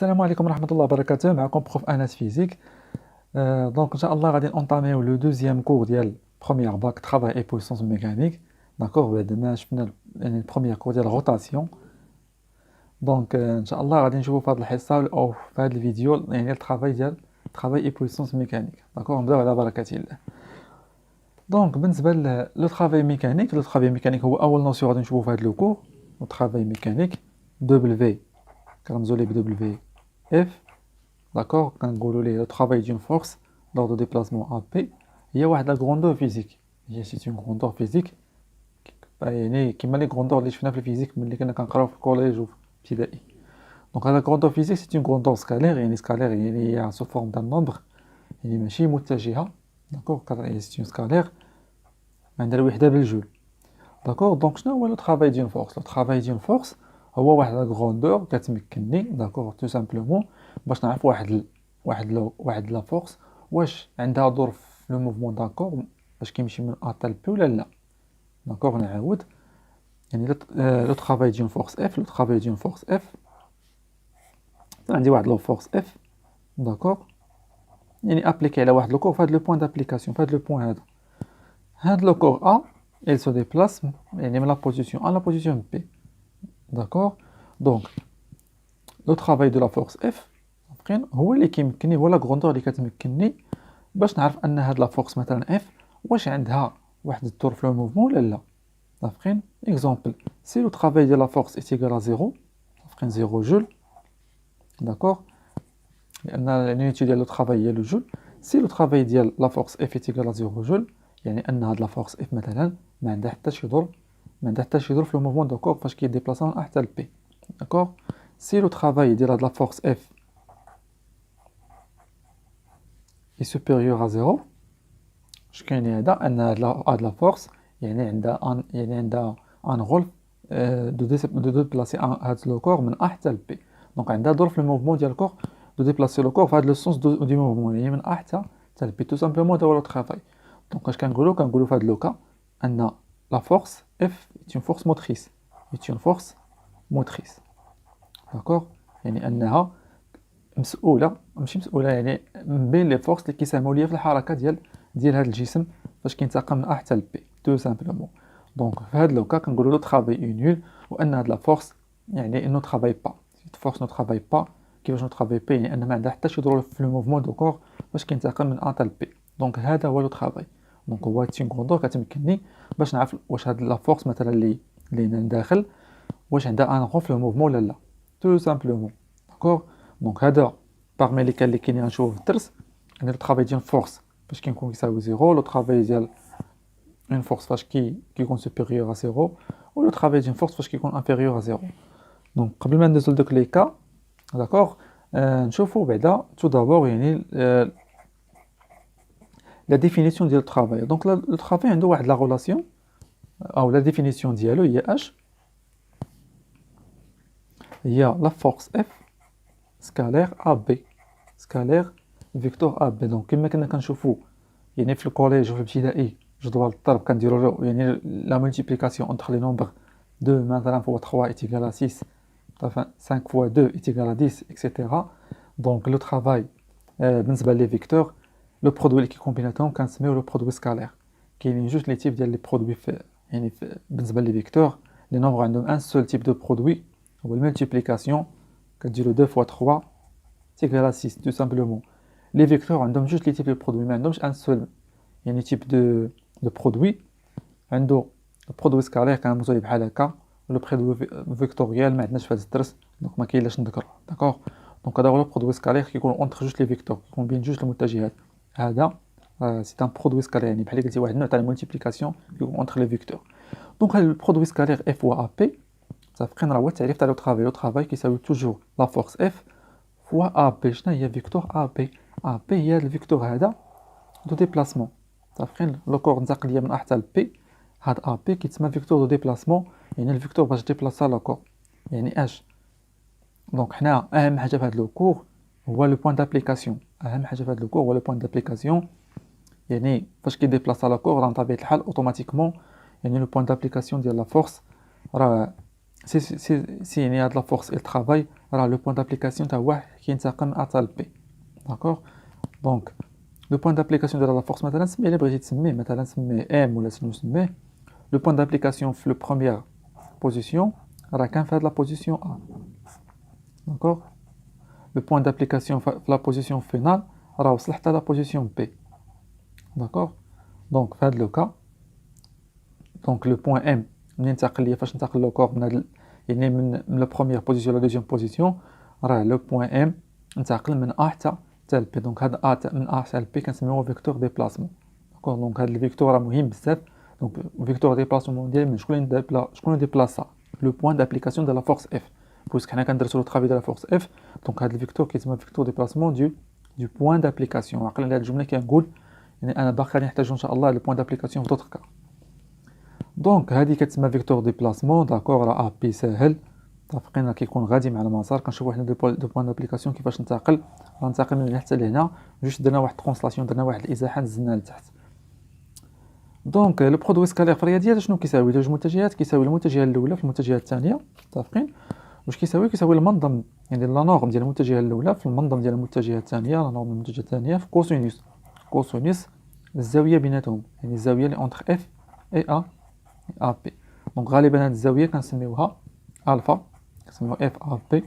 السلام عليكم ورحمة الله وبركاته. معكم بروف انس فيزيك. دونك ان شاء الله غادي نونطاميو لو دوزيام كور ديال بروميير باك ترافاي اي بويسونس ميكانيك. داكوغ بعد ما شفنا يعني البروميير كور ديال روتاسيون. دونك ان شاء الله غادي نشوفوا في هذه الحصه او في هذا الفيديو يعني الترافاي ديال ترافاي اي بويسونس ميكانيك. داكوغ نبداو على بركه الله. دونك بالنسبه لو ترافاي ميكانيك، لو ترافاي ميكانيك هو اول نوسيون غادي نشوفوا في هذا لو كور. لو ترافاي ميكانيك دبليو كنرمزوا ليه بدبليو اف. داكوغ كنقولوا ليه لو ترافاي دون فورس لور دو ديبلاسمون ا بي هي واحد لا غروندور فيزيك. هي سي اون غروندور فيزيك يعني كيما لي غروندور اللي شفنا في الفيزيك ملي كنا كنقراو في الكوليج وفي ابتدائي. دونك هذا غروندور فيزيك سي اون غروندور سكالير، يعني سكالير يعني هي سو فورم دان نومبر، يعني ماشي متجهه. داكوغ سي اون سكالير عندها الوحده بالجول. داكوغ دونك شنو هو لو ترافاي دون فورس؟ لو ترافاي دون فورس هو واحد لا غروندور كتمكنني داكوغ تو سامبلومون باش نعرف واحد لا فورس واش عندها دور في لو موفمون داكوغ باش كيمشي من ا حتى بي ولا لا. داكوغ نعاود يعني لو ترافاي دون فورس اف، لو ترافاي دون فورس اف عندي واحد لو فورس اف. داكوغ يعني ابليكي على واحد لو كور في هذا لو بوين دابليكاسيون، في هذا لو بوين هذا لو كور ا il se déplace يعني من لا بوزيسيون ا لا بوزيسيون بي. داكوغ دونك لو ترافاي دو لا فورس اف فين هو اللي كيمكنني، هو لا غروندور اللي كتمكنني باش نعرف ان هاد لا فورس مثلا اف واش عندها واحد الدور في لو موفمون ولا لا. فين اكزومبل سي لو ترافاي ديال لا فورس est égal à 0 فين 0 جول. داكوغ لان اليونيتي ديال لو ترافاي هي لو جول. سي لو ترافاي ديال لا فورس اف est égal à 0 جول يعني ان هاد لا فورس اف مثلا ما عندها حتى شي دور، ما عندها حتى شي دور في لو موفمون داكوغ فاش كيديبلاصا من ا حتى لبي. داكوغ سي لو ترافاي ديال هاد لا فورس اف est supérieur à 0 اش كاين هذا ان هاد لا فورس يعني عندها ان رول دو ديبلاسي هاد لو كور من ا حتى لبي. دونك عندها دور في الموفمون ديال الكور دو ديبلاسي لو كور في هاد لو سونس دو موفمون يعني من ا حتى لبي تو سامبلومون هذا هو لو ترافاي. دونك اش كنقولوا في هاد لو كا ان لا فورس اف est une force motrice est une force motrice. داكوغ يعني انها مسؤوله ماشي مسؤوله يعني من بين لي فورس اللي كيساهموا ليا في الحركه ديال هذا الجسم فاش كينتقل من ا حتى لبي تو سامبلومون. دونك في هذا لو كا كنقولوا لو ترافاي اي نول وان هاد لا فورس يعني انو ترافاي با فورس نو ترافاي با. كيفاش نو ترافاي با يعني ان ما عندها حتى شي دور في لو موفمون دو كور فاش كينتقل من ا حتى لبي. دونك هذا هو لو ترافاي. دونك هو تي غوندور كتمكنني باش نعرف واش هاد لا فورس مثلا اللي من داخل واش عندها ان رول في لو موفمون ولا لا تو سامبلومون. داكوغ دونك هذا parmi les cas اللي كاينين غنشوفو في الدرس يعني لو ترافاي ديال فورس فاش كيكون كيساوي 0، لو ترافاي ديال اون فورس فاش كيكون سوبيريور ا 0 و لو ترافاي ديال فورس فاش كيكون انفيريور ا 0. دونك قبل ما ندوزو لدوك لي كا داكوغ نشوفو بعدا تو دابور يعني لا ديفينيسيون ديال الترافاي. دونك لو ترافاي عنده واحد لا ريلاسيون او لا ديفينيسيون ديالو هي اش هي لا فورس اف سكالير ا بي سكالير فيكتور ا بي. دونك كما كنا كنشوفوا يعني في الكوليج وفي الابتدائي جدول الضرب كنديروا يعني لا مولتيبليكاسيون انتر لي نومبر 2 مثلا فوا 3 ايتيغال 6 طبعا 5 فوا 2 ايتيغال 10 اكسيتيرا. دونك لو ترافاي بالنسبه لي فيكتور لو برودوي اللي كيكومبيناتهم كنسميو لو برودوي سكالير. كاينين جوج لي تيب ديال لي برودوي يعني بالنسبه لي فيكتور لي نومبر عندهم ان سول تيب دو برودوي هو المولتيبليكاسيون كديروا 2 فوا 3 تيغال 6 تو سامبلومون. لي فيكتور عندهم جوج لي تيب دو برودوي ما عندهمش ان سول يعني تيب دو برودوي. عنده برودوي سكالير كنرمزو ليه بحال هكا ولو برودوي فيكتوريال ما عندناش في هذا الدرس دونك ما كاين لاش نذكر. داكوغ دونك هذا هو لو برودوي سكالير كيكون اونتر جوج لي فيكتور كيكون بين جوج المتجهات. هذا سي ان برودوي سكالير يعني بحال قلتي واحد النوع تاع المولتيبليكاسيون كيكون اونتر لي فيكتور. دونك هذا البرودوي سكالير اف و ا بي صافقين راه هو التعريف تاع لو ترافاي. لو ترافاي كيساوي توجور لا فورس اف فوا ا بي. شنو هي فيكتور ا بي؟ ا بي هي هذا الفيكتور هذا دو ديبلاسمون. صافقين لو كور انتقل ليا من ا حتى لبي هاد ا بي كيتسمى فيكتور دو ديبلاسمون يعني الفيكتور باش ديبلاسا لا كور يعني اش. دونك حنا اهم حاجه في هاد لو كور هو لو بوين دابليكاسيون. اهم حاجه في هاد لو كور هو لو بوين دابليكاسيون يعني فاش كيديبلاسا لا كور راه بطبيعه الحال اوتوماتيكمون يعني لو بوين دابليكاسيون ديال لا فورس راه سي يعني هاد لا فورس il travaille راه لو بوين دابليكاسيون تاع واحد كينتقل من A حتى ل B. داكوغ دونك لو بوين دابليكاسيون ديال لا فورس مثلا سميه اللي بغيتي تسميه، مثلا سميه ام ولا شنو سميه. لو بوين دابليكاسيون في لو بروميير بوزيسيون راه كان في هاد لا بوزيسيون A. داكوغ لو بوين دابليكاسيون في لا بوزيسيون فينال راه وصل حتى لا بوزيسيون B. داكوغ دونك في هاد لو كا دونك لو بوين ام منين انتقل ليا فاش انتقل لو كور من هاد يعني من لا بروميير بوزيسيون لا دوزيام بوزيسيون راه لو بوين ام انتقل من A حتى ل B. دونك هاد A من A حتى ل B كنسميوه فيكتور ديبلاسمون. داكوغ دونك هاد الفيكتور راه مهم بزاف. دونك فيكتور ديبلاسمون ديال من شكون اللي ديبلاسا لو بوين دابليكاسيون ديال لا فورس اف بويسك حنا كندرسو لو طرافي ديال لا فورس اف. دونك هاد الفيكتور كيتسمى فيكتور ديبلاسمون دو بوين دابليكاسيون. عقل على هاد الجمله كنقول يعني انا باقي غادي نحتاجو ان شاء الله لو بوين دابليكاسيون في دوطخ كا. دونك هذه كتسمى فيكتور ديبلاسمون. داكوغ راه ا بي ساهل متفقين راه كيكون غادي مع المسار. كنشوفوا حنا دو بوين دابليكاسيون كيفاش ننتقل من هنا حتى لهنا جوج درنا واحد كونستلاسيون درنا واحد الازاحه نزلنا لتحت. دونك لو برودوي سكالير في الرياضيات شنو كيساوي؟ جوج متجهات كيساوي المتجهه الاولى في المتجهه الثانيه متفقين. واش كيساوي المنظم يعني لا نورم ديال المتجهه الاولى في المنظم ديال المتجهه الثانيه لا نورم المتجهه الثانيه في كوسينوس الزاويه بيناتهم يعني الزاويه اللي اونتر اف اي ا بي. دونك غالبا هاد الزاويه كنسميوها الفا كنسميوها اف ا بي.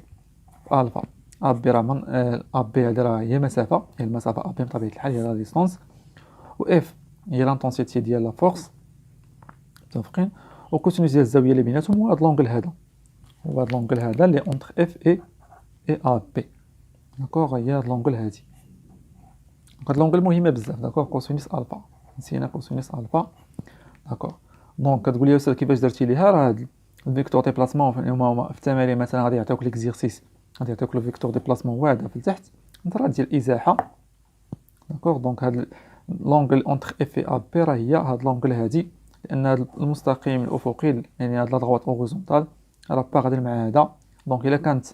الفا ا بي راه من ا بي هذه راه هي مسافه هي المسافه ا بي بطبيعه الحال هي لا ديستانس و اف هي لانتونسيتي ديال لا فورس متفقين. و كوسينوس ديال الزاويه اللي بيناتهم هو هاد لونغل هذا اللي اونتر اف اي ا بي. داكوغ هي هاد لونغل هادي. هاد لونغل مهمه بزاف. داكوغ كوسينوس الفا نسينا كوسينوس الفا. داكوغ دونك كتقول لي استاذ كيفاش درتي ليها؟ راه هاد الفيكتور ديبلاسمون في التمارين مثلا غادي يعطيوك ليكزيرسيس غادي يعطيوك لو فيكتور ديبلاسمون واحد في التحت نظرات ديال الازاحه. داكوغ دونك هاد لونغل اونتر اف اي ا بي راه هي هاد لونغل هادي لان هاد المستقيم الافقي يعني هاد لا دروات اوريزونتال راه با غادي مع هذا. دونك الا كانت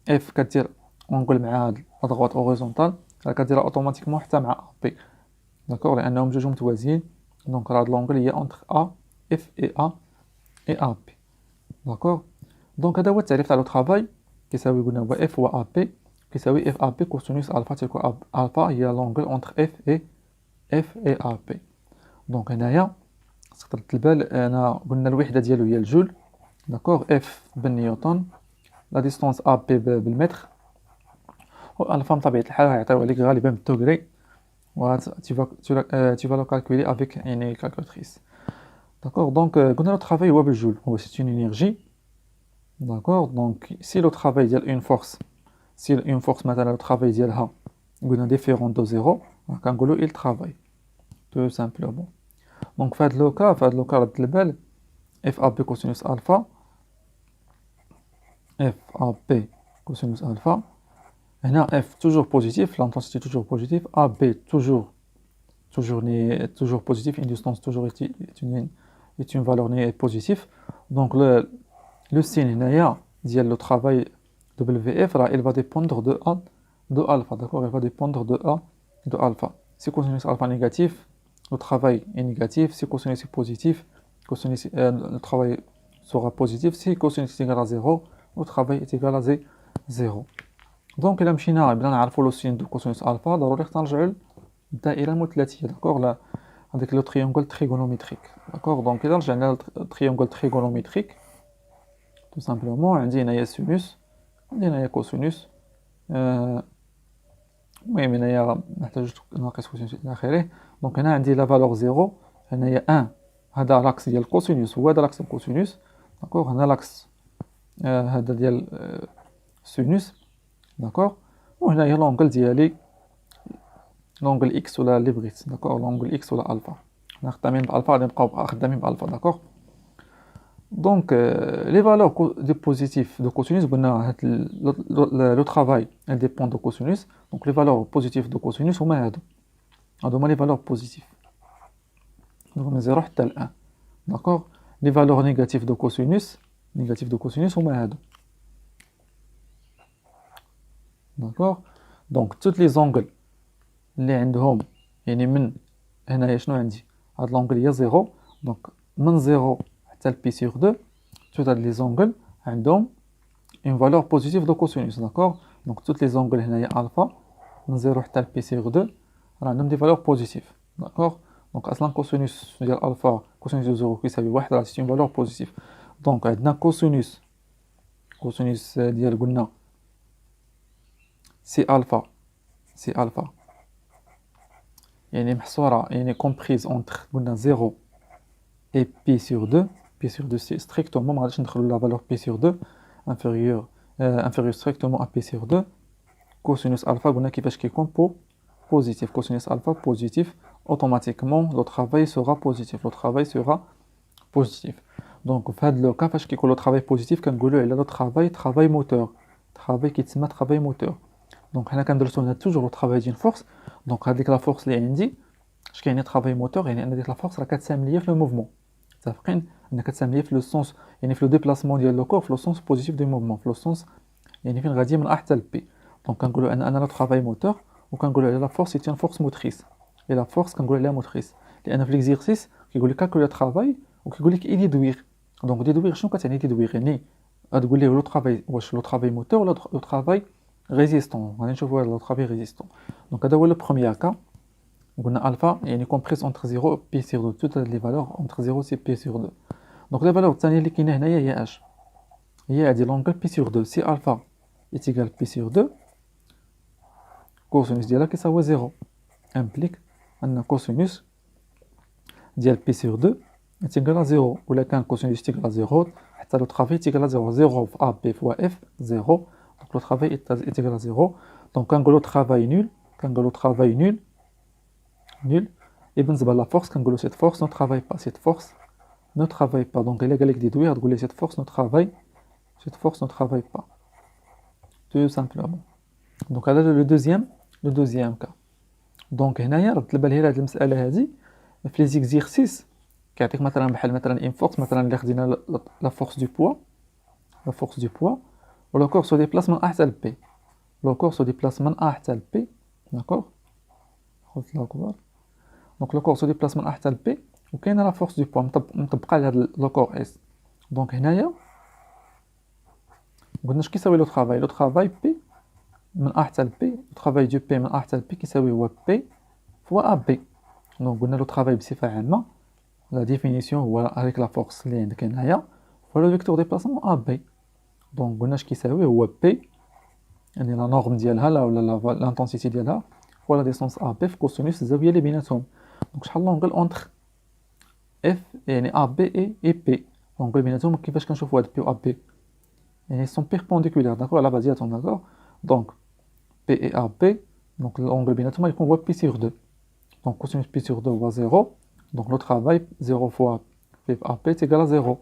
اف كدير اونغل مع هاد لا دروات اوريزونتال راه كديرها اوتوماتيكمون حتى مع ا بي. داكوغ لانهم جوج متوازيين. دونك راه هاد لونغل هي اونتر ا اف اي ا بي. داكوغ دونك هذا هو التعريف تاع لو طرافاي. كيساوي قلنا هو اف و ا بي كيساوي اف ا بي كوسينوس الفا تيكو الفا هي لونغل اونتر اف اي ا بي. دونك هنايا تقدر تبال انا قلنا الوحده ديالو هي الجول. داكوغ اف بالنيوتن لا ديستانس ا بي بالمتر و الفا بطبيعه الحال غيعطيو عليك غالبا بالدوغري و tu vas le calculer avec une calculatrice. D'accord, donc le travail est joule, c'est une énergie. D'accord, donc si le travail est une force, si une force maintenant le travail est différent de 0, donc il travaille, tout simplement. Donc fait le cas de belle FAB cosinus alpha, FAB cosinus alpha, F toujours positif, l'intensité toujours positive, AB toujours positif, une distance toujours est une valeur positive. Donc le signe le travail WF il va dépendre de alpha. D'accord, il va dépendre de alpha. Si cosinus alpha négatif, le travail est négatif. Si cosinus est positif, le travail sera positif. Si cosinus est égal à 0, le travail est égal à 0. دونك الا مشينا بلا نعرفوا لو سين دو كوسينوس الفا ضروري نرجعوا للدائره المثلثيه. داكوغ لا هذاك لو تريونغل تريغونوميتريك. داكوغ دونك الا رجعنا للتريونغل تريغونوميتريك تو سامبلومون عندي هنايا سينوس عندي هنايا كوسينوس. المهم هنايا نحتاج ناقص كوسينوس الى اخره. دونك هنا عندي لا فالور 0 هنايا 1 هذا لاكس ديال الكوسينوس هو هذا لاكس الكوسينوس. داكوغ هنا لاكس هذا ديال سينوس. داكوغ وهنا هي لونغل ديالي لونغل اكس ولا اللي بغيت. داكوغ لونغل اكس ولا الفا حنا خدامين بالالفا غادي نبقاو خدامين بالالفا. داكوغ دونك لي فالور دو بوزيتيف دو كوسينوس قلنا هاد لو طرافاي ال ديبون دو كوسينوس. دونك لي فالور بوزيتيف دو كوسينوس هما هادو هما لي فالور بوزيتيف دونك من 0 حتى ل 1. داكوغ لي فالور نيجاتيف دو كوسينوس هما هادو. داكوغ دونك توت لي زونغل اللي عندهم يعني من هنايا شنو عندي هاد لونغل هي 0. دونك من 0 حتى ل بي سور 2 توت هاد لي زونغل عندهم une valeur positive de cosinus, d'accord. Donc toutes les angles هنايا alpha من 0 حتى ل p sur 2 راه عندهم des valeurs positives, d'accord. donc اصلا cosinus ديال alpha cosinus de 0 كيساوي 1 راه c'est une valeur positive. donc عندنا cosinus ديال قلنا سي alpha يعني محصورة يعني comprise entre قلنا 0 et pi sur 2. pi sur 2 c'est strictement ما غاديش ندخلو la valeur pi sur 2 inférieur strictement à pi sur 2. cosinus alpha قلنا كيفاش كيكون positif. cosinus alpha positif, automatiquement le travail sera positif. donc في هذا لو كا فاش كيكون le travail positif كنقولوا على le travail moteur, travail كيتسمى travail moteur. donc حنا كندرسو هنا toujours le travail ديال force. donc هذيك لا فورس اللي عندي اش كاين travail moteur يعني ان ديك لا فورس راه كتساهم ليا في لو موفمون. متفقين ان كتساهم ليا في لو سونس يعني في لو ديبلاسمون ديال لو كور في لو سونس بوزيتيف دو موفمون في لو سونس يعني فين غادي من A حتى ل B. دونك كنقولوا ان انا لو travail moteur وكنقولوا على لا فورس سي une force motrice. et la force كنقولوا عليها موتريس لان في ليكزيرسيس كيقول لك كالكولي travail وكيقول لك اي ديدوير. دونك ديدوير شنو كتعني ديدوير يعني غتقول ليه لو travail واش لو travail moteur ولا لو travail résistant. غادي نشوفوا هذا لو travail résistant. دونك هذا هو لو بروميير كا. قلنا alpha يعني comprise entre 0 et pi sur 2 toutes les valeurs entre 0 et pi sur 2. donc la valeur الثانيه اللي كاينه هنايا هي اش هي هذه لونغل pi sur 2. si alpha est égal pi sur 2 cosinus ديالها كيساوي 0 implique ان cosinus ديال pi sur 2 est égal à 0 ولا كان cosinus est égal à 0 حتى لو travail est égal à 0 0 في AB fois F 0 donc le travail est égal à 0. donc كنقولوا travail nul nul. et بالنسبه لا فورس كنقولوا cette force ne travaille pas donc الا قال لك ديدوير تقول لي cette force ne travaille pas tout simplement. donc هذا لو دوزيام كا. دونك هنايا رد البال هي هذه المساله هذه في لي زيكزيرسيس كيعطيك مثلا بحال مثلا ان فورس مثلا اللي خدينا لا فورس دو بوا ولو كور سو ديبلاس من A حتى ل B. لو كور سو ديبلاس من A حتى ل B داكوغ خذت لا كبار. دونك لو كور سو ديبلاس من A حتى ل B وكاينه لا فورس دو بوا مطبقه على هذا لو كور اس. دونك هنايا قلنا اش كيساوي لو طرافاي بي من A حتى ل B. لو طرافاي دو بي من A حتى ل B كيساوي هو بي فوا AB. دونك قلنا لو طرافاي بصفه عامه لا ديفينيسيون هو هذيك لا فورس اللي عندك هنايا هو لو فيكتور ديبلاسمون AB. دونك قلنا اش كيساوي هو بي يعني لا نورم ديالها لا ولا لانتونسيتي ديالها هو لا ديستونس AB في كوسينوس الزاويه اللي بيناتهم. دونك شحال لونغل اونتر اف يعني AB اي بي. لونغل بيناتهم كيفاش كنشوفوا هاد بي و AB يعني سون بيربونديكولير داكور على بعضياتهم داكور. دونك بي اي AB دونك لونغل بيناتهم يكون هو بي سور 2. دونك كوسينوس بي سور 2 هو 0. دونك لو طرافاي 0 فوا بي AB est égal à 0.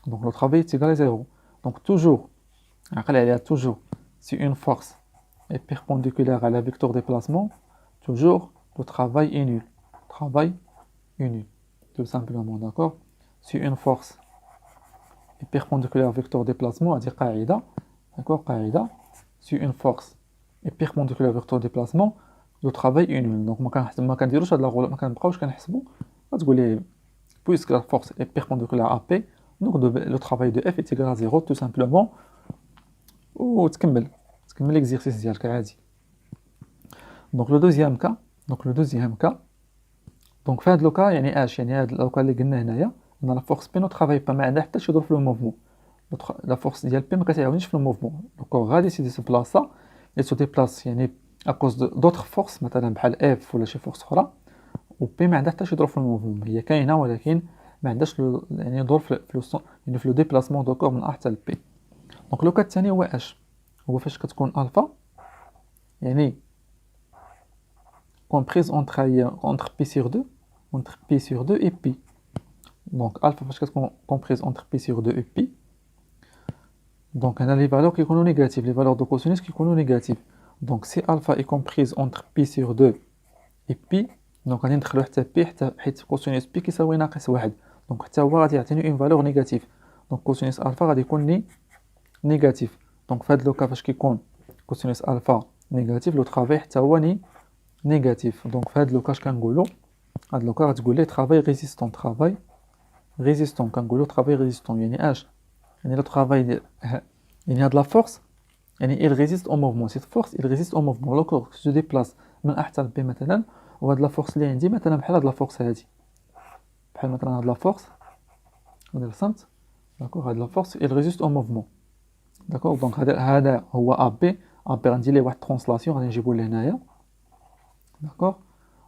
donc le travail est égal à 0. donc toujours عقل عليها toujours si une force est perpendiculaire à la vecteur déplacement toujours le travail est nul. tout simplement d'accord. si une force est perpendiculaire au vecteur déplacement هذه قاعده d'accord قاعده si une force est perpendiculaire au vecteur déplacement le travail est nul. donc ما كنديروش هاد لا غوله ما كنبقاوش كنحسبوا غتقول لي puisque la force est perpendiculaire à P donc le travail de F est égal à 0 tout simplement وتكمل l'exercice ديالك عادي. donc le deuxième cas donc في هذا لو كا يعني اش يعني هذا لو كا اللي قلنا هنايا ان لا فورس بي نو طرافاي با ما عندها حتى شي دور في لو موفمون. لا فورس ديال بي ما كتعاونيش في لو موفمون. دونك غادي سي ديسبلاصا اي سو ديبلاس يعني اكوز دوطخ فورس مثلا بحال اف ولا شي فورس اخرى و بي ما عندها حتى شي دور في الموفمون. هي كاينه ولكن ما عندهاش يعني دور في يعني في لو ديبلاسمون دو كور من A حتى ل B. دونك لو كا الثاني هو اش هو فاش كتكون الفا يعني comprise entre pi sur 2 et pi. donc alpha فاش كتكون comprise entre pi sur 2 et pi donc هنا les valeurs كيكونوا نيجاتيف les valeurs de cosinus كيكونوا نيجاتيف. donc si alpha est comprise entre pi sur 2 et pi donc غادي ندخلو حتى pi حيت cosinus pi كيساوي ناقص 1 donc حتى هو غادي يعطيني une valeur négative. donc cosinus alpha غادي يكون négatif. donc في هذا لو كا فاش كيكون cosinus alpha négatif لو طرافاي حتى هو négatif. donc في هذا لو كا اش كنقولوا هذا لو كا غتقول لي travail résistant كنقولوا travail résistant يعني اش يعني لو طرافاي il y a de la force يعني il résiste au mouvement cette force il résiste au mouvement le corps se déplace من A حتى ل B مثلا وهاد لا فورس اللي عندي مثلا بحال هاد لا فورس هادي بحال مثلا هاد لا فورس اللي رسمت داكوغ هاد لا فورس il résiste au mouvement داكوغ دونك هذا هو AB AB غندير ليه واحد ترانسلاسيون غادي نجيبو لهنايا داكوغ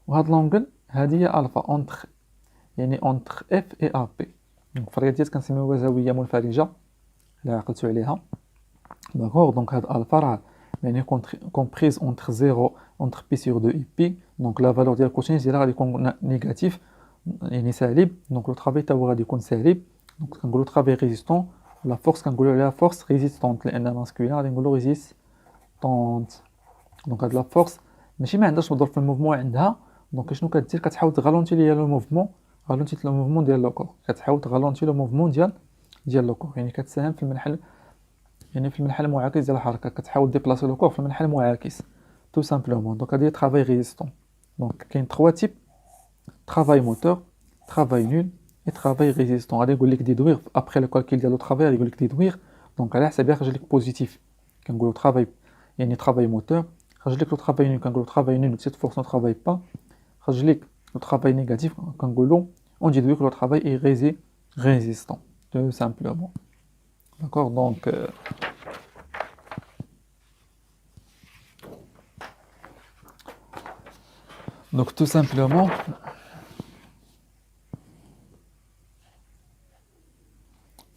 وهاد لونغل هادي هي الفا اونتر يعني اونتر اف اي ا بي دونك في الرياضيات كنسميوها زاويه منفرجه الا عقلتو عليها داكوغ دونك هاد الفا راه يعني كومبريز اونتر 0 اونتر بي سور 2 اي بي دونك لا فالور ديال الكوسينوس ديالها غادي يكون نيجاتيف يعني سالب دونك لو طرافاي حتى هو غادي يكون سالب دونك كنقولوا طرافاي ريزيستون لا فورس كنقولوا عليها فورس ريزيستونت لان ماسكولين غادي نقولوا ريزيستونت دونك هاد لا فورس ماشي ما عندهاش مضر في الموفمون عندها دونك شنو كدير كتحاول تغالونتي ليا لو موفمون غالونتي لو موفمون ديال لو كور كتحاول تغالونتي لو موفمون ديال لو كور يعني كتساهم في المنحل يعني في المنحل المعاكس ديال الحركه كتحاول ديبلاسي لو كور في المنحل المعاكس تو سامبلومون دونك هادي طرافاي ريزيستون دونك كاين 3 تيب طرافاي موتور طرافاي نول اي طرافاي ريزيستون غادي نقول لك ديدوير ابري لو كالكول ديال لو طرافاي غادي يقول لك ديدوير دونك على حساب يخرج لك بوزيتيف كنقولوا طرافاي يعني طرافاي موتور خرج لك لو طرافاي نول كنقولوا طرافاي نول سيت فورس نو طرافاي با خرج لك لو طرافاي نيجاتيف كنقولوا اون ديدوير لو طرافاي اي ريزيستون تو سامبلومون داكور دونك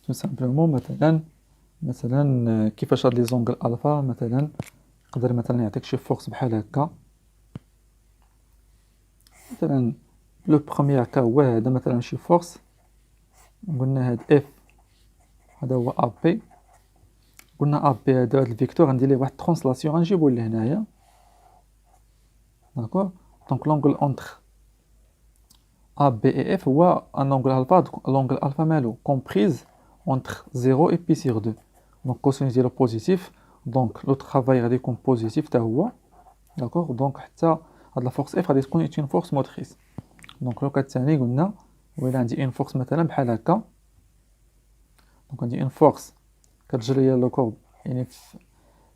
tout simplement مثلا كيفاش هاد لي زونغل الفا مثلا يقدر مثلا يعطيك شي فورس بحال هكا مثلا لو بروميير كا هو هذا مثلا شي فورس قلنا هاد اف هذا هو ا بي قلنا ا بي هذا هاد الفيكتور غندير ليه واحد ترانسلاسيون غنجيبو لهنايا داكور دونك لونغل اونتر ا بي اي اف هو ان لونغل الفا لونغل الفا مالو كومبريز entre 0 et pi sur 2 donc cosinus ديالو بوزيتيف دونك لو طرافاي غادي يكون بوزيتيف حتى هو داكوغ دونك حتى هاد لا فورس اف غادي تكون اون فورس موتريس دونك لو كا الثاني قلنا ولا عندي اون فورس مثلا بحال هكا دونك عندي اون فورس كتجري ليا لو كور يعني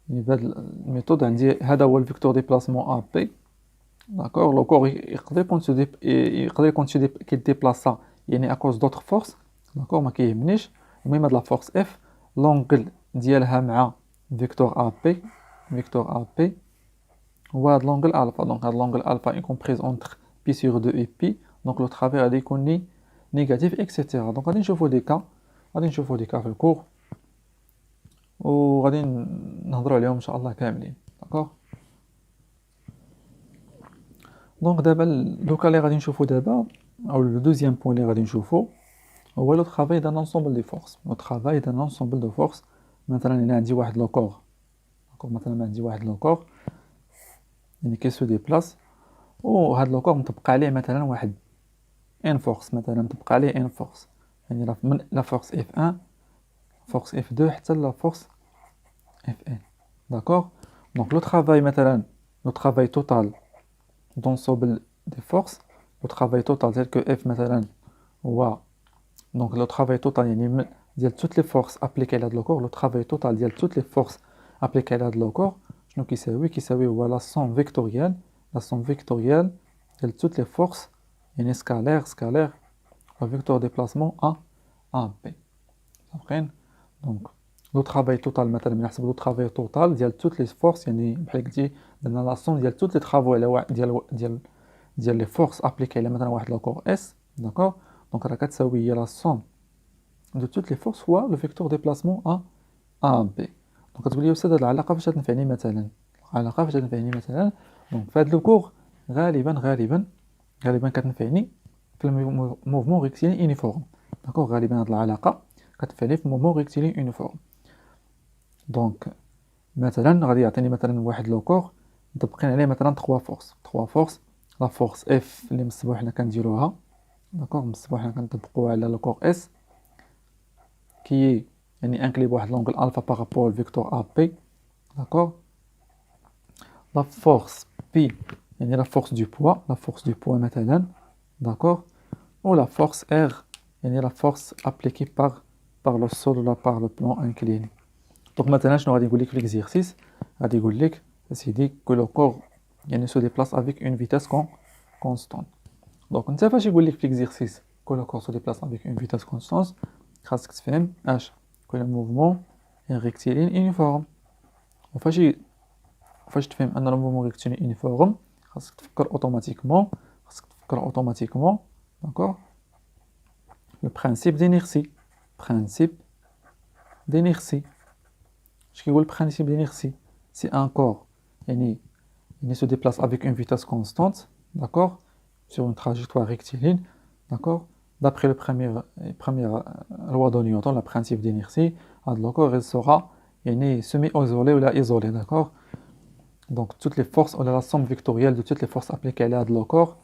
بهاد الميثود عندي هذا هو الفيكتور ديبلاسمون ا بي داكوغ لو كور يقدر يكون كيديبلاصا يعني اكوز دوطخ فورس داكوغ ما كيهمنيش المهم هاد لا فورس اف لونغل ديالها مع فيكتور ا بي هو هاد لونغل الفا دونك هاد لونغل الفا اي كومبريز اونتر بي سور 2 اي بي دونك لو طرافاي غادي يكون نيجاتيف اكسيتيرا دونك غادي نشوفو دي كا في الكور و غادي نهضروا عليهم ان شاء الله كاملين داكوغ دونك دابا لو كا اللي غادي نشوفو دابا او لو دوزيام بوين اللي غادي نشوفو هو لو travail d'un ensemble de forces لو travail d'un ensemble de forces مثلا انا عندي واحد لو كور داكوغ مثلا عندي واحد لو كور يعني كيسو ديبلاس و هاد لو كور مطبق عليه مثلا واحد ان فورس مثلا مطبق عليه ان فورس يعني من لا فورس اف 1 فورس اف 2 حتى لا فورس اف ان داكوغ دونك لو travail مثلا لو travail total d'ensemble des forces لو travail total tel que f مثلا هو donc le travail total يعني ديال toutes les forces appliquées à le corps le travail total ديال toutes les forces appliquées à le corps شنو كيساوي هو la somme vectorielle ديال toutes les forces يعني scalaire le vecteur déplacement a b فاهمين donc le travail total مثلا نحسب le travail total ديال toutes les forces يعني بحال قلتي درنا la somme ديال tous les travaux على ديال les forces appliquées على مثلا واحد le corps S d'accord donc راه كتساوي هي la somme de toutes les forces fois le vecteur déplacement a b donc كتقول لي استاذ هاد العلاقه فاش تنفعني مثلا دونك في هاد لو كور غالبا كتنفعني في الموفمون ريكتيلين يونيفورم داكوغ غالبا هاد العلاقه كتنفعني في الموفمون ريكتيلين يونيفورم دونك مثلا غادي يعطيني مثلا واحد لو كور مطبقين عليه مثلا 3 فورس لا فورس اف اللي مصبوح حنا كنديروها داكوغ مصبوح حنا كنطبقوها على لو كور اس كي يعني انكلي بواحد لونغل الفا بارابور الفيكتور ا بي داكوغ la force P يعني la force du poids مثلا d'accord ou la force R يعني la force appliquée par le sol ou par le plan incliné دونك مثلا شنو غادي نقول لك في ليكزيرسيس؟ غادي يقول لك اسيدي كو لو كور يعني سو ديبلاس افيك اون فيتاس كونستانت. دونك انت فاش يقول لك في ليكزيرسيس كو لو كور سو ديبلاس افيك اون فيتاس كونستانت، خاصك تفهم اش كو لو موفمون ريكتيلين يونيفورم. وفاش تفهم ان لو موفمون ريكتيلين يونيفورم خاصك تفكر اوتوماتيكمون داكور لو برينسيپ دينيرسي. برينسيپ دينيرسي اش كيقول برينسيپ دينيرسي؟ سي ان كور يعني se déplace avec une vitesse constante, d'accord, sur une trajectoire rectiligne, d'accord, d'après le première loi de Newton, le principe d'inertie, le corps il sera semi-isolé ou isolé, d'accord. Donc toutes les forces, ou la somme vectorielle de toutes les forces appliquées à le corps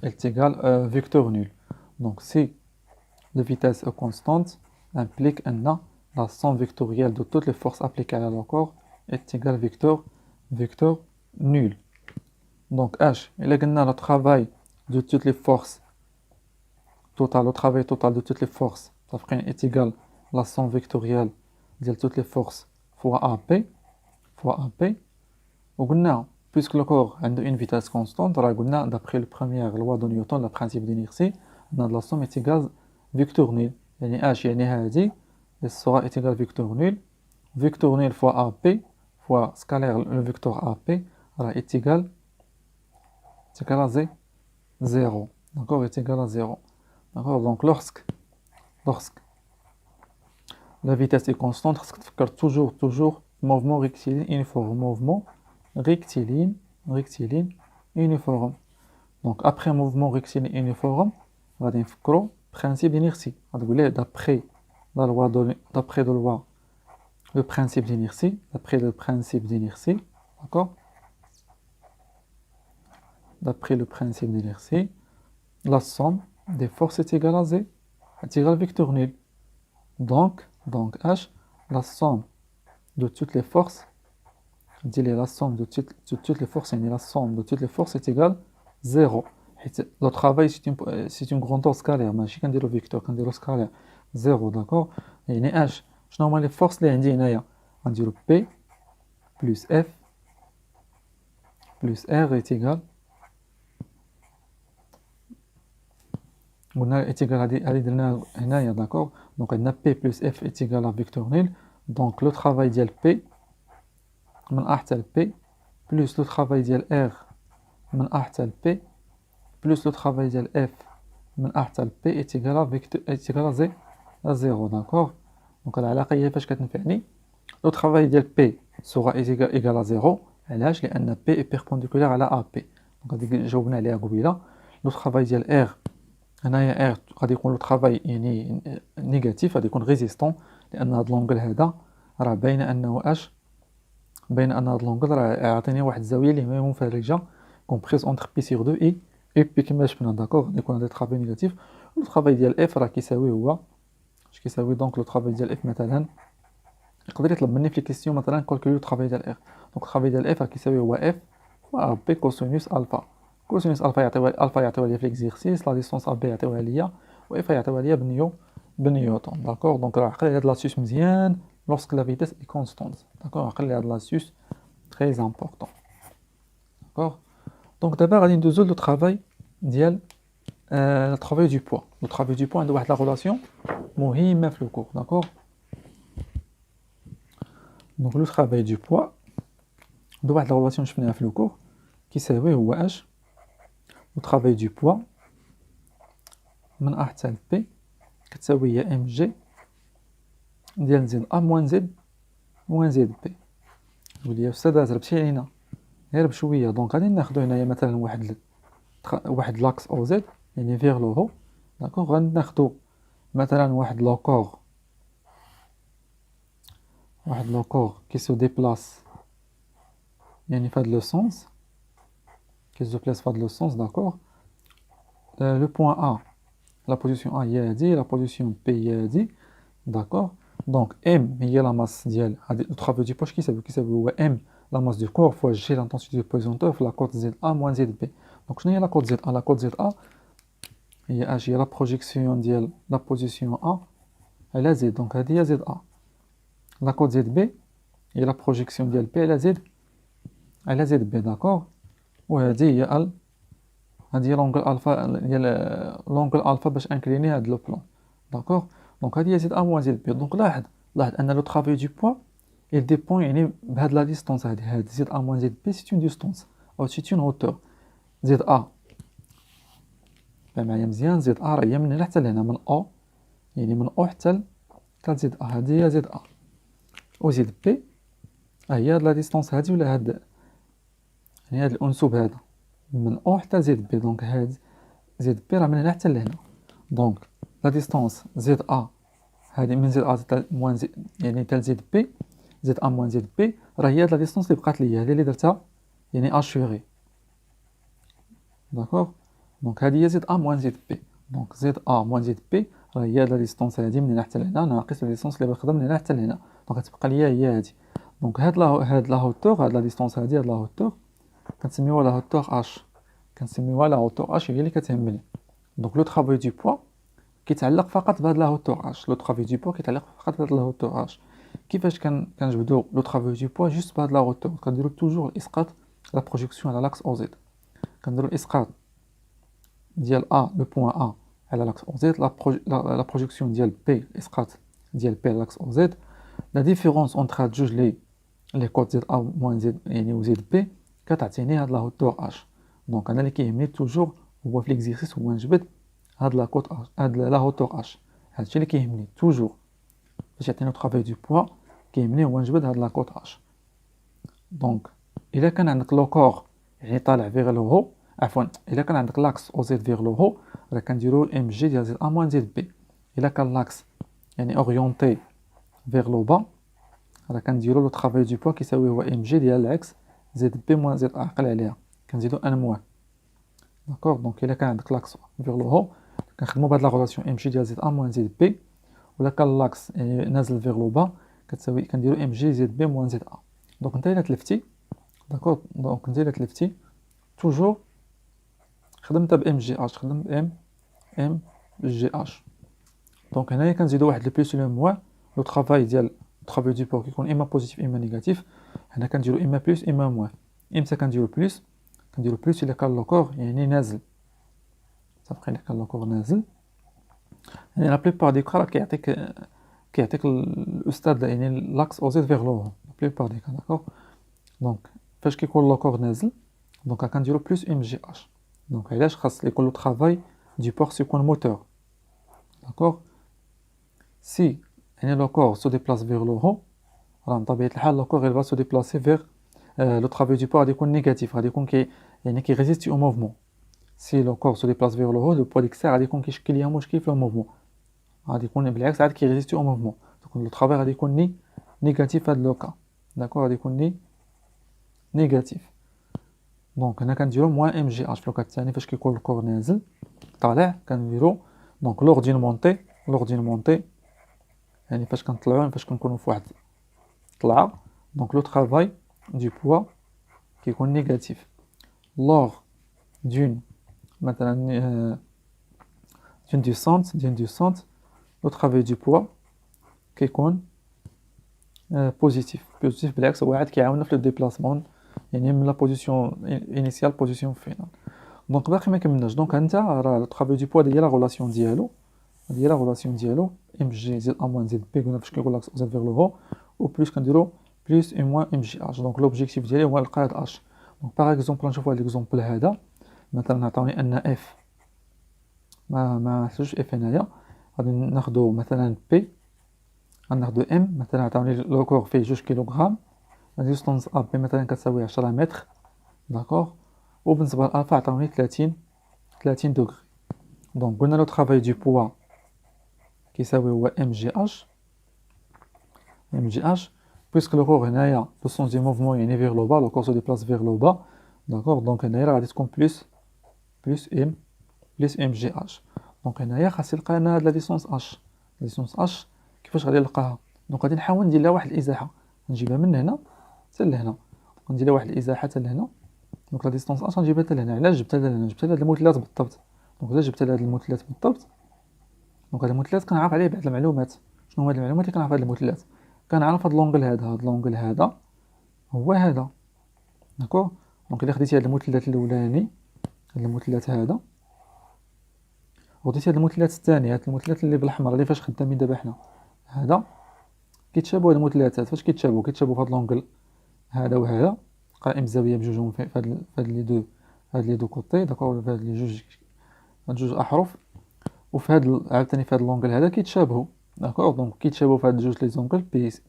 est égale vecteur nul. Donc si la vitesse est constante, implique la somme vectorielle de toutes les forces appliquées à le corps est égale vecteur nul. Donc H, il a gagné le travail de toutes les forces total, le travail total de toutes les forces est égal à la somme vectorielle de toutes les forces fois AP. Puisque le corps a une vitesse constante, d'après la première loi de Newton, le principe d'inertie, la somme est égale vecteur nul. يعني H يعني هذه sera égal vecteur nul. Vecteur nul fois AP fois scalaire le vecteur AP est égal à 0. D'accord, est égal à 0. D'accord, donc lorsque la vitesse est constante, toujours mouvement rectiligne uniforme. Mouvement rectiligne uniforme. Donc après mouvement rectiligne uniforme, on va dire le principe d'inertie. D'après le principe d'inertie, d'accord. D'après le principe d'inertie, la somme des forces est égale à Z, est égale à vecteur nul. Donc H, la somme de toutes les forces, la somme de toutes les forces, la somme de toutes les forces est égale à 0. Le travail c'est une grandeur scalaire, ماشي كنديرو vecteur, كنديرو scalaire 0, d'accord. يعني H, شنو هما les forces اللي عندي هنايا؟ غنديرو P plus F plus R est égal قلنا est égal هذه درنا هنايا d'accord. donc عندنا P plus F est égal à vecteur nul. donc le travail ديال P من A حتى P plus le travail ديال R من A حتى P plus le travail ديال F من A حتى P est égal à 0 d'accord. donc العلاقه هي فاش كتنفعني le travail ديال P sera égal à 0 علاش؟ لان P est perpendiculaire على AP. donc هذيك جاوبنا عليها قبيله. le travail ديال R هنايا R غادي يكون لو طرافاي يعني نيجاتيف، غادي يكون ريزيستون، لان هاد لونغل هذا راه باين انه هاد لونغل راه يعطيني واحد الزاويه اللي هي منفرجه كومبريس اونتر بي سيغ 2 اي بي كما شفنا داكوغ. غادي يكون هذا طرافاي نيجاتيف. لو طرافاي ديال اف راه كيساوي هو اش كيساوي؟ دونك لو طرافاي ديال اف مثلا يقدر يطلب مني في الكيسيون مثلا كالكولي لو طرافاي ديال اف. دونك الطرافاي ديال اف راه كيساوي هو اف و بي كوسينوس الفا. كوسينوس الفا يعطيوها لي في ليكزيرسيس، لا ديستونس ا بي يعطيوها ليا، و اف يعطيوها ليا بنيوتن داكوغ. دونك راه عقل هاد لاسيوس مزيان لوrsque لا فيتاس اي كونستانت داكوغ. عقل هاد لاسيوس تري امبورطون داكوغ. دونك دابا غادي ندوزو لو طرافاي ديال لو طرافاي دو بوا. لو طرافاي دو بوا عنده واحد لا ريلاسيون مهمه في لو كور داكوغ. دونك لو طرافاي دو بوا عنده واحد لا ريلاسيون شفناها في لو كور كيساوي هو اش le travail du poids من A حتى ل P كتساوي هي mg ديال زد A موان زد P. نقول لي أستاذ هربتي علينا غير بشويه. دونك غادي ناخدو هنايا مثلا واحد لاكس او زد يعني فيغ لو هو داكوغ. غادي ناخدو مثلا واحد لو كور كي سو ديبلاس يعني فهاد لو سونس qui se place dans le sens, d'accord. Le point A, la position A y a dit, la position P y a dit, d'accord. Donc M y a la masse dial, le travail du poche qui s'appelle M, la masse du corps fois G, l'intensité du pesanteur, la cote ZA moins ZB. Donc je n'ai la cote ZA, il y a H, il y a la projection dial, la position A, elle a Z, donc elle dit ZA. لا كود زد بي هي لا بروجيكسيون ديال بي على زد بي داكوغ. وهذه هي ال، هذه هي لونغل الفا ديال لونغل الفا باش انكليني هاد لو بلان داكوغ. دونك هذه هي زد ا موان زد بي. دونك لاحظ ان لو طرافاي دو بوا il dépend يعني بهاد لا ديستونس هاد زد ا موان زد بي سي اون ديستونس او سي اون هوتور. زد ا معايا مزيان، زد ا راه هي من هنا حتى لهنا، من او يعني من او حتى زد ا، هذه هي زد ا. و زد بي هي هاد لا ديستونس هادي ولا هاد يعني هاد الانسوب هذا من او حتى زد بي. دونك هاد زد بي راه من هنا حتى لهنا. دونك لا ديستونس زد ا هادي من زد ا حتى موان زد يعني حتى زد بي، زد ا موان زد بي راه هي هاد لا ديستونس اللي بقات ليا، هذه اللي درتها يعني اشيغي داكوغ. دونك هذه هي زد ا موان زد بي. دونك زد ا موان زد بي راه هي لا ديستونس هادي من هنا حتى لهنا ناقص لا ديستونس اللي باقا من هنا حتى لهنا، دونك غتبقى ليا هي هادي. دونك هاد لا هوتور، هاد لا ديستونس هادي، هاد لا هوتور كنسميوها لا هوتور اش، كنسميوها لا هوتور اش، هي اللي كتهمني. دونك لو طرافاي دو بوا كيتعلق فقط بهاد لا هوتور اش، لو طرافاي دو بوا كيتعلق فقط بهاد لا هوتور اش. كيفاش كنجبدو لو طرافاي دو بوا جوست بهاد لا هوتور؟ كنديرو توجور الاسقاط لا بروجيكسيون على لاكس او زد، كنديرو الاسقاط ديال ا لو بوين ا على لاكس او زد، لا بروجيكسيون ديال بي الاسقاط ديال بي على لاكس او زد. لا ديفيرونس اونتر هاد جوج لي كود زد ا موان زد يعني و زد بي كتعطيني هاد لا هوتور اش. دونك انا اللي كيهمني توجور هو في ليكزيرسيس هو نجبد هاد لا كود اش، هاد لا هوتور اش، هادشي اللي كيهمني توجور باش يعطيني طرافاي دو بوا، كيهمني هو نجبد هاد لا كود اش. دونك الا كان عندك لو كور يعني طالع فيغ لو هو، عفوا الا كان عندك لاكس او زد فيغ لو هو راه كنديرو ام جي ديال زد ا موان زد بي. الا كان لاكس يعني اورينتي فيغ لو با راه كنديرو لو طرافاي دو بوا كيساوي هو ام جي ديال العكس زد بي موان زد ا، عقل عليها كنزيدو ان موان داكوغ. دونك الا كان عندك لاكس فيغ لو هو كنخدمو بهاد لا غولاسيون ام جي ديال زد ا موان زد بي، ولا كان لاكس يعني نازل فيغ لو با كتساوي كنديرو ام جي زد بي موان زد ا. دونك نتا الا تلفتي داكوغ، دونك نتا الا تلفتي توجور خدمت بام جي اش، خدم ام جي اش. دونك هنايا كنزيدو واحد لو بليس لو موان، لو طرافاي ديال طرافاي دو بوا كيكون اما بوزيتيف اما نيجاتيف. هنا كنديرو اما بلس اما موان. امتى كنديرو بلس؟ كنديرو بلس الا كان لو كور يعني نازل، صافي الا كان لو كور نازل يعني لا بليبار دي كا كيعطيك الاستاذ يعني لاكس او زد فيغ لو لا بليبار دي كا داكوغ. دونك فاش كيكون لو كور نازل دونك كنديرو بلس ام جي اش. دونك علاش خاص يكون لو طرافاي دو بور يكون موتور داكوغ. سي يعني لو كور سو ديبلاس فيغ لو هو راه بطبيعة الحال لو كور il va se déplacer vers لو طرافاي دو بوا غادي يكون نيجاتيف، غادي يكون يعني كيريزيستي او موفمون. سي لو كور سو ديبلاس فيغ لو هو لو بوا ديك الساعة غادي يكون كيشكل ليا مشكل في لو موفمون، غادي يكون بالعكس عاد كيريزيستي او موفمون. دونك لو طرافاي غادي يكون نيجاتيف في هاد لو كا داكوغ، غادي يكون نيجاتيف. دونك هنا كنديرو موان ام جي اش في لو كا الثاني فاش كيكون الكور نازل طالع كنديرو دونك لور دين مونتي يعني فاش كنطلعو فاش كنكونو فواحد طلعه دونك لو طرافاي دو بوا كيكون نيجاتيف. لور دون مثلا دون ديسونت لو طرافاي دو بوا كيكون بوزيتيف بالعكس هو عاد كيعاوننا في لو ديبلاسمون يعني من لا بوزيسيون انيسيال بوزيسيون فينال. دونك باقي ما كملناش. دونك انت راه لو طرافاي دو بوا هي لا غولاسيون ديالو ام جي زد ا موان زد بي قلنا فاش كيقول لك زد فيغ لو هو و بلس كنديرو بلس اي موان ام جي اش. دونك لوبجيكتيف ديالي هو نلقى هاد اش. دونك باغ اكزومبل نشوفو هاد ليكزومبل هذا مثلا عطاوني ان اف ما حسوش اف هنايا، غادي ناخدو مثلا بي غناخدو ام مثلا عطاوني لو كور فيه 2 كيلوغرام، لا ديستونس ا بي مثلا كتساوي 10 متر داكوغ، وبالنسبه لالفا عطاوني 30 دوغري. دونك قلنا لو طرافاي دو بوا كيساوي هو ام جي اش بويسك لو كور هنايا لو سونس دي موفمون يعني فيغ لو با، لو كور سو ديبلاس فيغ لو با داكوغ. دونك هنايا راه غادي تكون بلس ام جي اش. دونك هنايا خاص يلقى لنا هاد لا ديستونس اش كيفاش غادي نلقاها؟ دونك غادي نحاول ندير لها واحد الازاحه، نجيبها من هنا حتى لهنا، ندير لها واحد الازاحه حتى لهنا. دونك لا ديستونس اش غنجيبها حتى لهنا. علاش جبتها لهنا؟ جبتها لهاد المثلث بالضبط. دونك الا جبت هاد المثلث بالضبط دونك هاد المثلث كنعرف عليه بعض المعلومات. شنو هما هاد المعلومات اللي كنعرف هاد المثلث؟ كنعرف هاد لونغل هذا، هاد لونغل هذا هو هذا، داكوغ. دونك الا خديتي هاد المثلث الاولاني، هاد المثلث هذا، وخديتي هاد المثلث الثاني، هاد المثلث اللي بالاحمر اللي فاش خدامين دابا حنا، هذا كيتشابهوا هاد المثلثات. فاش كيتشابهوا فهاد لونغل هذا وهذا، قائم الزاويه بجوجهم في هاد لي دو كوتي، داكوغ، في هاد لي جوج، هاد جوج احرف. وفي هاد عاوتاني في هاد لونغل هذا كيتشابهوا، داكوغ. دونك كيتشابهوا في هاد جوج لي زونغل،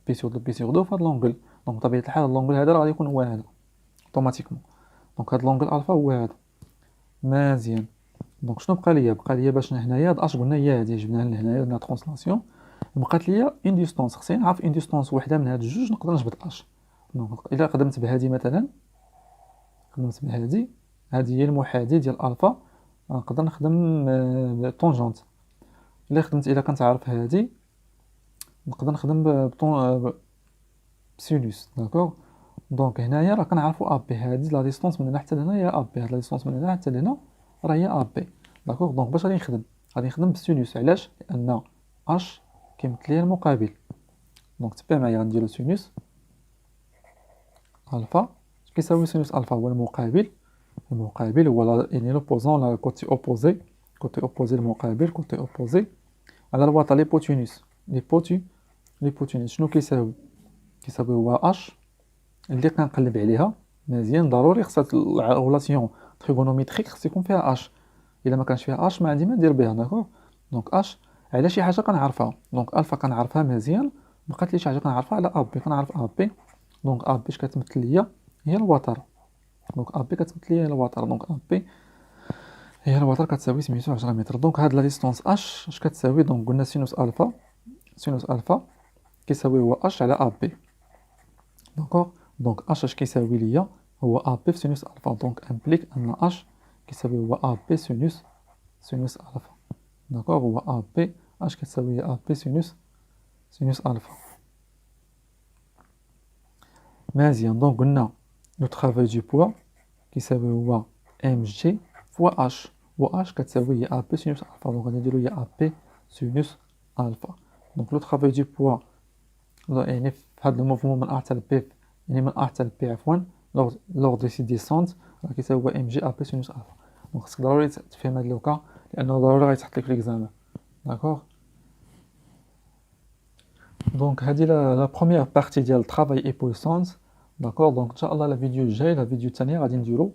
بي سور دو بي سور دو في هاد لونغل. دونك بطبيعه الحال هاد لونغل هذا راه غادي يكون هو هذا اوتوماتيكمون. دونك هاد لونغل الفا هو هذا. مزيان. دونك شنو بقى ليا؟ بقى ليا باش هنايا هاد اش قلنا هي هادي، جبناها لهنايا درنا ترانسلاسيون، بقات ليا اون ديستونس. خصني نعرف اون ديستونس وحده من هاد الجوج نقدر نجبد اش. دونك الا خدمت بهادي مثلا، خدمت بهادي، هادي هي المحاذي ديال الفا، نقدر نخدم طونجونت. الا كنت عارف هادي نقدر نخدم بسينوس، داكوغ. دونك هنايا راه كنعرفوا ا بي، هادي لا ديستونس من هنا حتى لهنا هي ا بي، هاد لا ديستونس من هنا حتى لهنا راه هي ا بي، داكوغ. دونك باش غادي نخدم بسينوس. علاش؟ لان اش كيمثل ليا المقابل. دونك تبع معايا، غنديرو سينوس الفا كيساوي سينوس الفا هو المقابل. المقابل هو يعني لوبوزون، لا كوتي اوبوزي، كوتي اوبوزي المقابل، كوتي اوبوزي على الوتر ليبوتينوس. ليبوتينوس شنو كيساوي؟ كيساوي هو اش اللي كنقلب عليها مزيان. ضروري خصها الريلاسيون تريغونوميتريك خص يكون فيها اش. الا ما كانش فيها اش ما عندي ما ندير بها، داكوغ. دونك اش على شي حاجه كنعرفها، دونك الفا كنعرفها مزيان. بقات لي شي حاجه كنعرفها على ا بي، كنعرف ا بي. دونك ا بي اش كتمثل ليا؟ هي الوتر. دونك ا بي كتمثل ليا الوتر. دونك ا بي هي الوتر كتساوي 710 متر. دونك هاد لا ديستونس اش كتساوي؟ دونك قلنا سينوس الفا، سينوس الفا كيساوي هو اش على ا بي، داكوغ. دونك اش كيساوي ليا هو ا بي في سينوس الفا. دونك امبليك ان اش كيساوي هو ا بي سينوس الفا، داكوغ. هو ا بي اش كتساوي ا بي سينوس الفا. مزيان. دونك قلنا لو ترافاي دو بوا كيساوي هو ام جي فوا اش، و اش كتساوي هي ا بي سينوس الفا. دونك غادي نديرو هي ا بي سينوس الفا. دونك لو ترافاي دو بوا يعني في هاد الموفمون من ا حتى لبي، يعني من ا حتى لبي عفوا، لوغ دو سي ديسونت راه كيساوي هو ام جي ا بي سينوس الفا. دونك خصك ضروري تفهم هاد لوكا لانه ضروري غيتحط لك في ليكزامان، داكوغ. دونك هادي لا بروميير بارتي ديال طرافاي اي بويسونس، داكوغ. دونك ان شاء الله لا فيديو الجاي، لا فيديو الثانيه غادي نديرو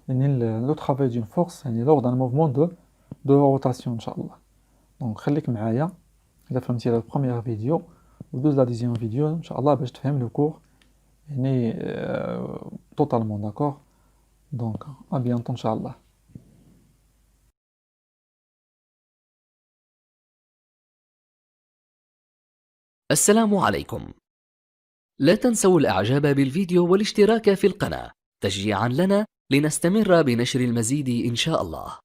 يعني لو طرافاي دون فورس، يعني لوغ دان موفمون دو روتاسيون ان شاء الله. دونك خليك معايا الا فهمتي لا بروميير فيديو، ودوز لا دوزيام فيديو ان شاء الله باش تفهم لو كور يعني توتالمون، داكوغ. دونك ا بيانتو ان شاء الله. السلام عليكم. لا تنسوا الإعجاب بالفيديو والاشتراك في القناة تشجيعا لنا لنستمر بنشر المزيد إن شاء الله.